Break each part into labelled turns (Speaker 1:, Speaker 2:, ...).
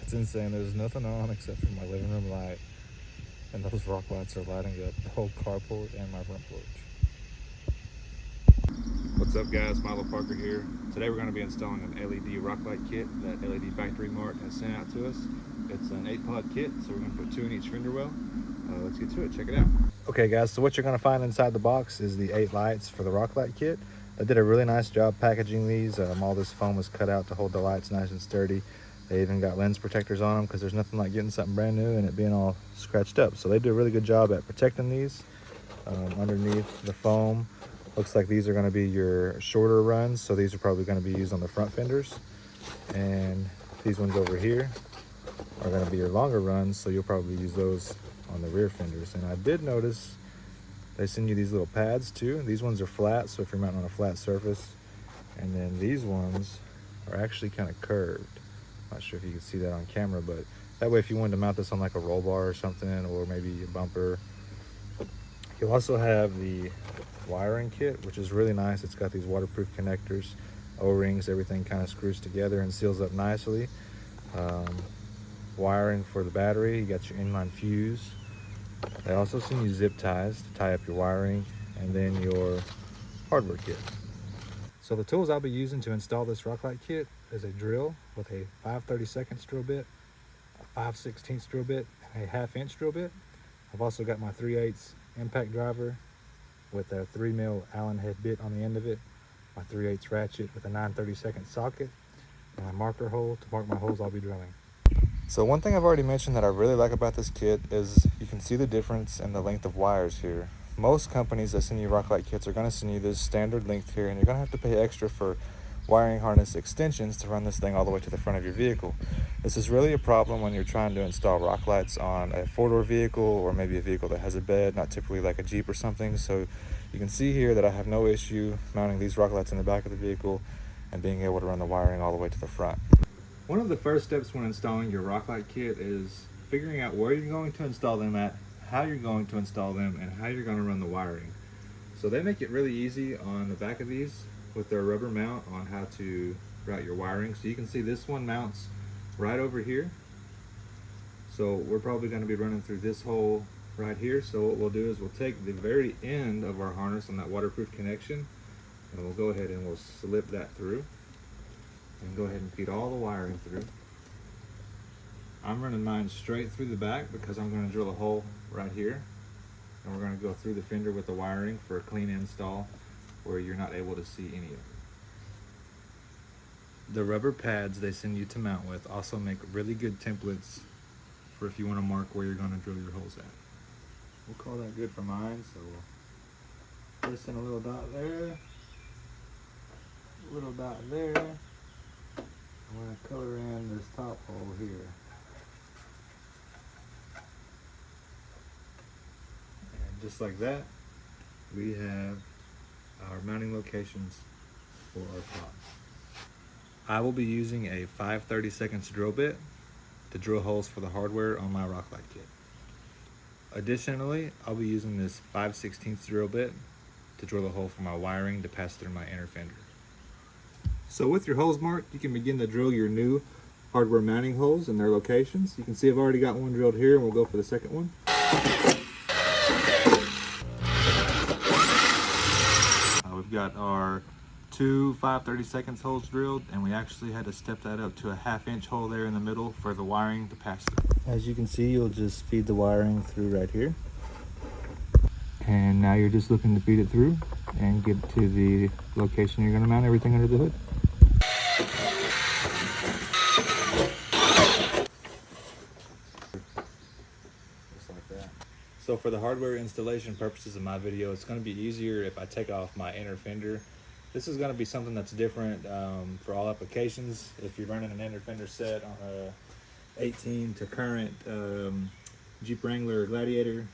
Speaker 1: It's insane. There's nothing on except for my living room light, and those rock lights are lighting up the whole carport and my front porch. What's up guys, Milo Parker here. Today we're going to be installing an LED rock light kit that LED Factory Mart has sent out to us. It's an 8-pod kit, so we're going to put 2 in each fender well. Let's get to it, check it out. Okay guys, so what you're going to find inside the box is the 8 lights for the rock light kit. They did a really nice job packaging these. All this foam was cut out to hold the lights nice and sturdy. They even got lens protectors on them because there's nothing like getting something brand new and it being all scratched up. So they do a really good job at protecting these underneath the foam. Looks like these are going to be your shorter runs, so these are probably going to be used on the front fenders, and these ones over here are going to be your longer runs, so you'll probably use those on the rear fenders. And I did notice they send you these little pads too. These ones are flat, so if you're mounting on a flat surface, and then these ones are actually kind of curved. Not sure if you can see that on camera, but that way if you wanted to mount this on like a roll bar or something, or maybe a bumper. You'll also have the wiring kit, which is really nice. It's got these waterproof connectors, O-rings, everything kind of screws together and seals up nicely. Wiring for the battery, you got your inline fuse. They also send you zip ties to tie up your wiring, and then your hardware kit. So the tools I'll be using to install this rock light kit is a drill with a 5/32 drill bit, a 5/16 drill bit, and a 1/2 inch drill bit. I've also got my 3/8 impact driver with a 3mm Allen head bit on the end of it, my 3/8 ratchet with a 9/32 socket, and a marker hole to mark my holes I'll be drilling. So one thing I've already mentioned that I really like about this kit is you can see the difference in the length of wires here. Most companies that send you rock light kits are going to send you this standard length here, and you're going to have to pay extra for wiring harness extensions to run this thing all the way to the front of your vehicle. This is really a problem when you're trying to install rock lights on a 4-door vehicle, or maybe a vehicle that has a bed, not typically like a Jeep or something. So you can see here that I have no issue mounting these rock lights in the back of the vehicle and being able to run the wiring all the way to the front. One of the first steps when installing your rock light kit is figuring out where you're going to install them at, how you're going to install them, and how you're going to run the wiring. So they make it really easy on the back of these with their rubber mount on how to route your wiring. So you can see this one mounts right over here. So we're probably going to be running through this hole right here. So what we'll do is we'll take the very end of our harness on that waterproof connection, and we'll go ahead and we'll slip that through and go ahead and feed all the wiring through. I'm running mine straight through the back because I'm going to drill a hole right here, and we're going to go through the fender with the wiring for a clean install where you're not able to see any of it. The rubber pads they send you to mount with also make really good templates for if you want to mark where you're going to drill your holes at. We'll call that good for mine, so we'll place in a little dot there, a little dot there. I'm going to color in this top hole here. And just like that, we have our mounting locations for our pods. I will be using a 5/32 drill bit to drill holes for the hardware on my rock light kit. Additionally, I'll be using this 5/16 drill bit to drill a hole for my wiring to pass through my inner fender. So with your holes marked, you can begin to drill your new hardware mounting holes in their locations. You can see I've already got one drilled here, and we'll go for the second one. We've got our 2 5/32 holes drilled, and we actually had to step that up to a 1/2 inch hole there in the middle for the wiring to pass through. As you can see, you'll just feed the wiring through right here. And now you're just looking to feed it through and get to the location you're going to mount everything under the hood. Just like that. So for the hardware installation purposes of my video, it's going to be easier if I take off my inner fender. This is going to be something that's different for all applications. If you're running an inner fender set on a 18 to current Jeep Wrangler or Gladiator,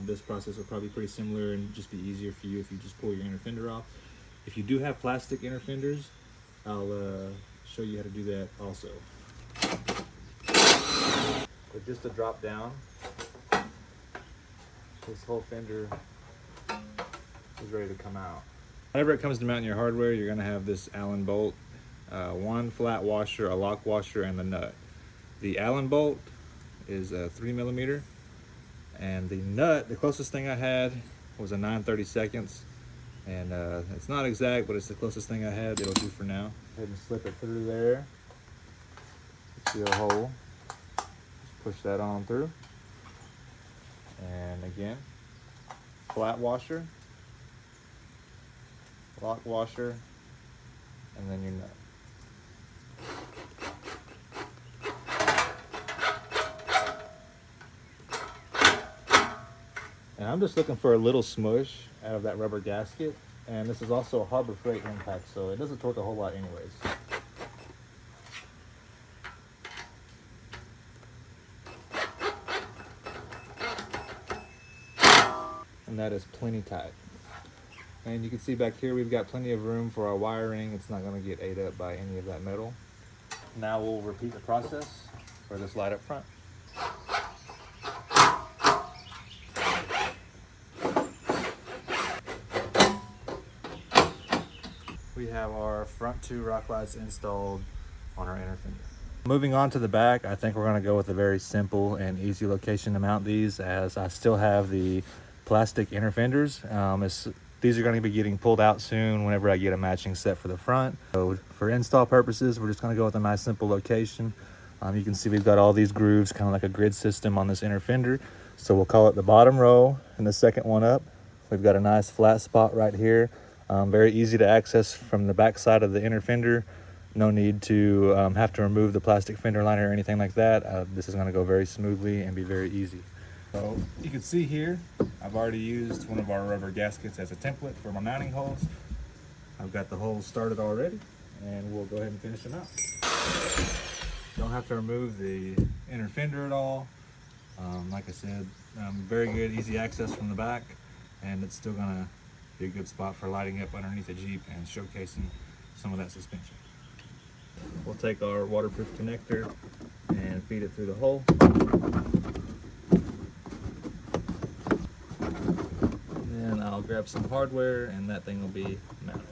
Speaker 1: this process will probably be pretty similar and just be easier for you if you just pull your inner fender off. If you do have plastic inner fenders, I'll show you how to do that also. But just to drop down, this whole fender is ready to come out. Whenever it comes to mounting your hardware, you're going to have this Allen bolt, one flat washer, a lock washer, and the nut. The Allen bolt is a 3mm, and the nut, the closest thing I had was a 9/32, and it's not exact, but it's the closest thing I had. It'll do for now. Go ahead and slip it through there. See a hole. Just push that on through. And again, flat washer, lock washer, and then your nut. And I'm just looking for a little smush out of that rubber gasket. And this is also a Harbor Freight impact, so it doesn't torque a whole lot anyways. And that is plenty tight. And you can see back here we've got plenty of room for our wiring. It's not going to get ate up by any of that metal. Now we'll repeat the process for this light up front. We have our front two rock lights installed on our inner fender. Moving on to the back, I think we're going to go with a very simple and easy location to mount these, as I still have the plastic inner fenders. These are going to be getting pulled out soon whenever I get a matching set for the front. So for install purposes, we're just going to go with a nice simple location. You can see we've got all these grooves, kind of like a grid system on this inner fender. So we'll call it the bottom row and the second one up. We've got a nice flat spot right here. Very easy to access from the back side of the inner fender. No need to have to remove the plastic fender liner or anything like that. This is going to go very smoothly and be very easy. So you can see here, I've already used one of our rubber gaskets as a template for my mounting holes. I've got the holes started already, and we'll go ahead and finish them out. Don't have to remove the inner fender at all. Like I said, very good, easy access from the back, and it's still gonna be a good spot for lighting up underneath the Jeep and showcasing some of that suspension. We'll take our waterproof connector and feed it through the hole. Then I'll grab some hardware and that thing will be mounted.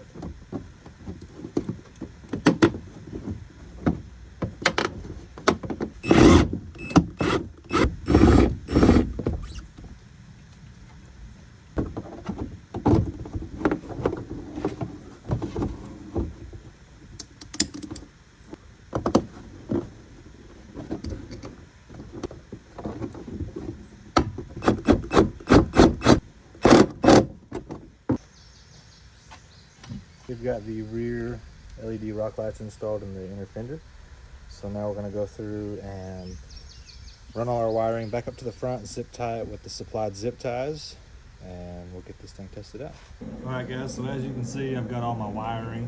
Speaker 1: We've got the rear LED rock lights installed in the inner fender. So now we're going to go through and run all our wiring back up to the front and zip tie it with the supplied zip ties, and we'll get this thing tested out. Alright guys, so as you can see, I've got all my wiring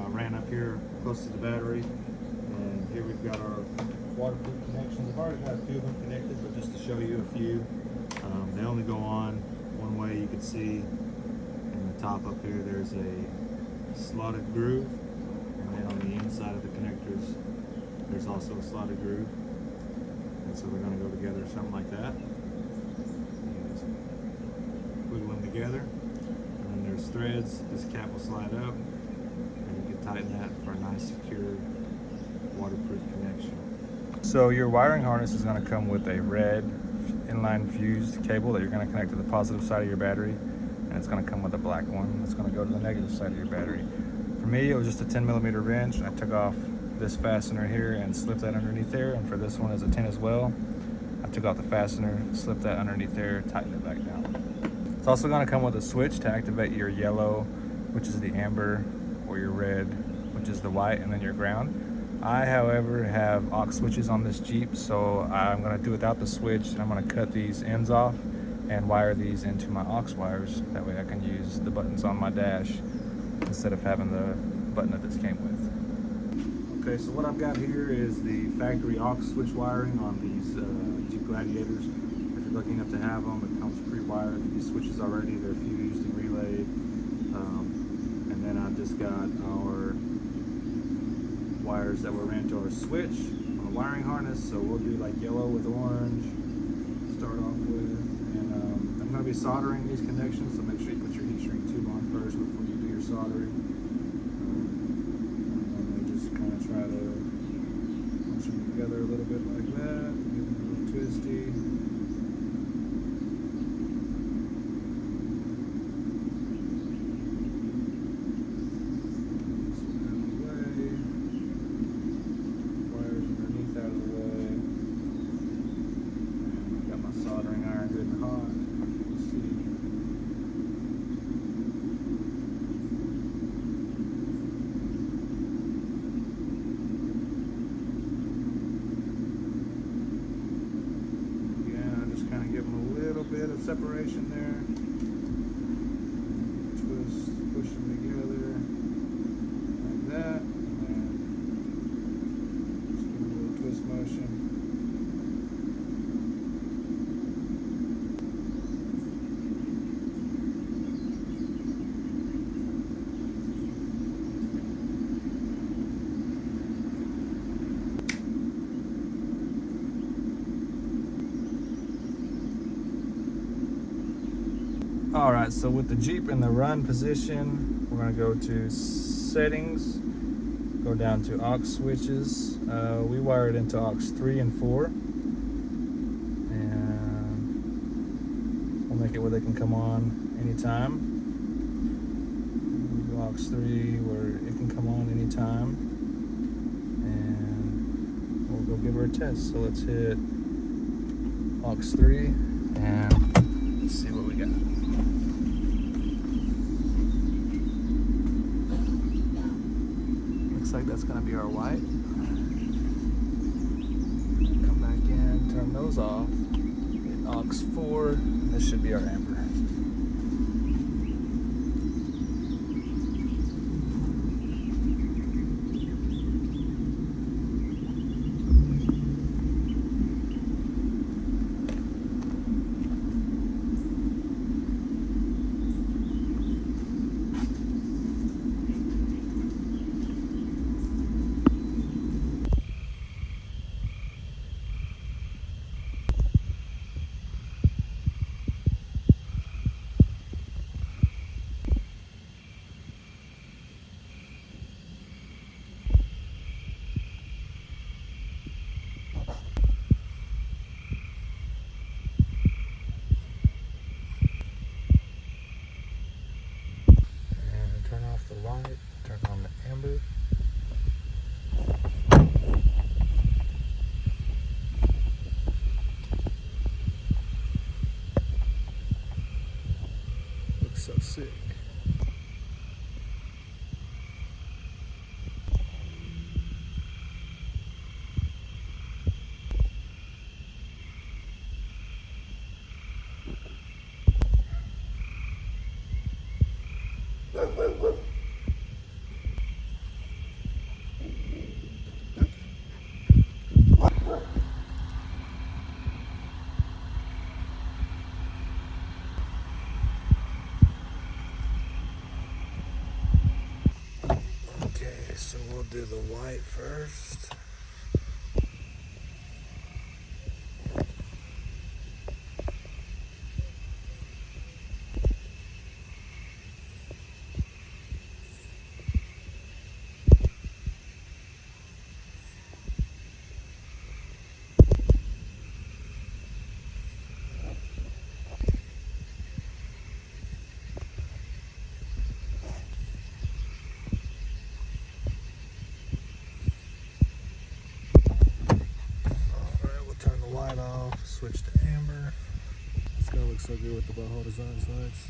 Speaker 1: ran up here close to the battery, and here we've got our waterproof connections. I've already got a few of them connected, but just to show you a few, they only go on one way. You can see in the top up here there's a slotted groove, and then on the inside of the connectors there's also a slotted groove, and so they're going to go together something like that. Just wiggle them together, and then there's threads. This cap will slide up, and you can tighten that for a nice secure waterproof connection. So your wiring harness is going to come with a red inline fused cable that you're going to connect to the positive side of your battery, and it's going to come with a black one that's going to go to the negative side of your battery. For me, it was just a 10mm wrench. I took off this fastener here and slipped that underneath there, and for this one is a 10 as well. I took off the fastener, slipped that underneath there, tightened it back down. It's also going to come with a switch to activate your yellow, which is the amber, or your red, which is the white, and then your ground. I, however, have aux switches on this Jeep, so I'm going to do without the switch, and I'm going to cut these ends off and wire these into my aux wires. That way I can use the buttons on my dash instead of having the button that this came with. Okay, so what I've got here is the factory aux switch wiring on these Jeep Gladiators. If you're lucky enough to have them, it comes pre-wired. These switches already, they're fused and relayed. And then I've just got our wires that were ran to our switch on a wiring harness. So we'll do like yellow with orange, start off with. I'm going to be soldering these connections, so make sure you put your heat shrink tube on first before you do your soldering. And just kind of try to them together a little bit like that, get them a little twisty. Bit of separation there. Twist, push them together like that, and then just give them a little twist motion. All right, so with the Jeep in the run position, we're gonna go to settings, go down to aux switches. We wire it into aux 3 and 4, and we'll make it where they can come on anytime. We'll do aux 3 where it can come on anytime, and we'll go give her a test. So let's hit aux 3 and let's see what we got. Looks like that's going to be our white. Come back in, turn those off, hit aux 4, and this should be our amber. The light, turn on the amber. Looks so sick. So we'll do the white first. Light off, switch to amber. It's gonna look so good with the boho design lights.